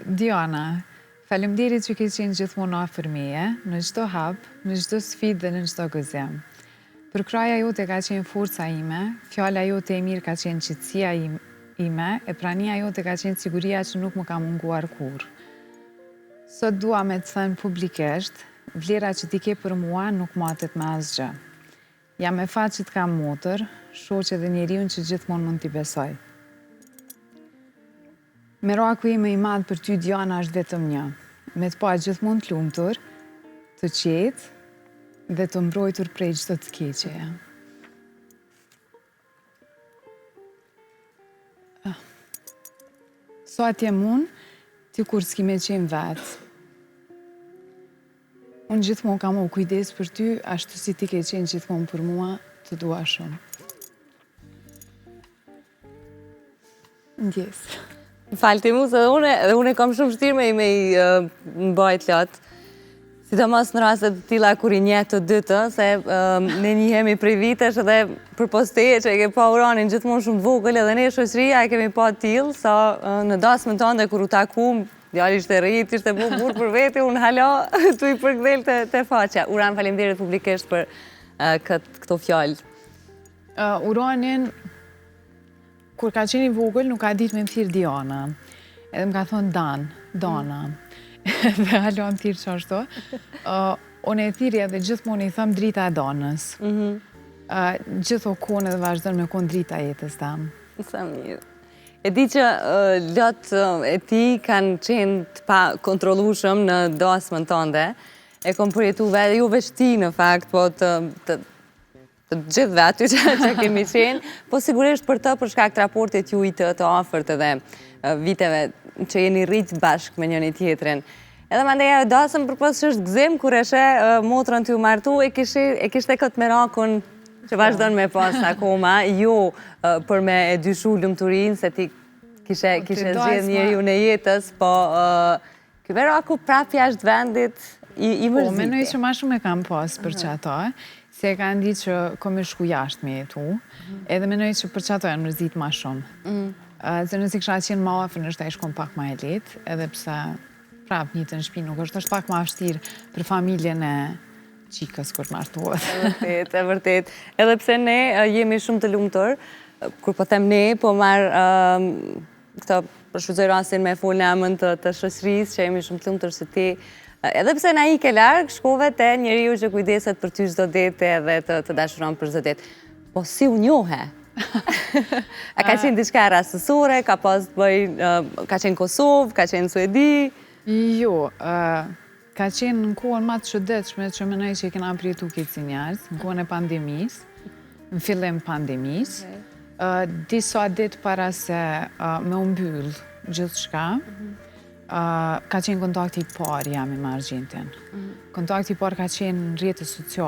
Diana, faleminderit që ke qenë gjithmonë afër meje, në çdo hap, në çdo sfidë dhe në çdo gëzim. Përkraja jote ka qenë forca ime, fjala jote e mirë ka qenë qetësia ime, e prania jote ka qenë siguria që nuk më ka munguar kurrë. Sot dua me të thënë publikisht, vlera që ti ke për mua nuk matet me asgjë. Jam e fat që të kam motër, shoqe dhe njeriun që gjithmonë mund t'i besoj. Miraku ime i madh për ty, Diana, është vetëm një. Me të pa gjithmonë të lumtur, të qetë dhe të mbrojtur prej çdo të keqeje. Sa t'jem unë, ti kur s'ki me qenë vetë. Unë gjithmonë kam u kujdes për ty, ashtu si ti ke qenë gjithmonë për mua, të dua shumë. Ndjes. Falë ti mu, se dhe une kam shumë shtirë me i mbajt lot. Sidomos në rastet të tilla kur i njeh të dytë, se ne njihemi prej vitesh edhe për posteje që e ke pa uranin gjithmonë shumë vogël edhe ne shoqëria e kemi pa tillë, sa në dasmën tënde kur u takuam, djali ishte rrit, ishte burr për vete, unë hala tu i përkthel te faqja. Uran, faleminderit publikisht për këto fjalë. Uranin, kur ka qenë i vogël, nuk ka ditë me më thirr Diana. Edhe më ka thonë Dana. Dhe halon thirr që ashtu. Unë e thirrja dhe gjithmonë i thëm drita e Danës. Gjitho kohën edhe vazhdon me konë drita e jetës tam. Sa mirë. E di që lot e ti kanë qenë të pa kontrollueshëm në dasmën tënde. E kom përjetu vetë, jo veç ti në fakt, po të gjithve aty që kemi qenë, po sigurisht për të për shkak të raportet juj të afërt edhe viteve që jeni rritë bashkë me njëri tjetrin. Edhe mandeja e dasëm përpos që është gëzim, kur eshe motrën t'ju martu, e kishte këtë merakun që vazhdon me pas akoma, jo për me e dyshu lumëturin, se ti kishe zgjedh njeriu në jetës, po ky meraku prap jashtë vendit i mërziti. Po, menoj që ma shumë e kam pas për që ato, se e kanë ditë që kom e shku jashtë me jetu, edhe menoj që për që ato janë mërzit ma shumë. Se nësi kësha qenë ma afër nështë ta ishkon pak ma e letë, edhe pse prap një të në shpi nuk është pak ma vështirë për familjen e qikës kur martohet. E vërtet. Edhe pse ne jemi shumë të lumëtor, kur po them ne, po marë këto përshfrytëzoj rastin me fol në emën të shoqërisë, që jemi shumë të lumëtor se ti. Edhe pse na ike larg, shkove te njeriu që kujdeset për ty çdo ditë edhe të dashuron për çdo ditë. Po si u njohe? A ka qenë diçka rastësore, ka pas të bëj, ka qenë Kosovë, ka qenë Suedi? Jo, ka qenë në kohën ma të shëndetshme që menoj që i kena përjetu këtë si njerëz, në kohën e pandemisë, në fillim pandemisë. Disa ditë para se me umbyll gjithçka, ka qenë kontakti i parë jam me argjentin. Kontakti i parë ka qenë në rrjetet sociale.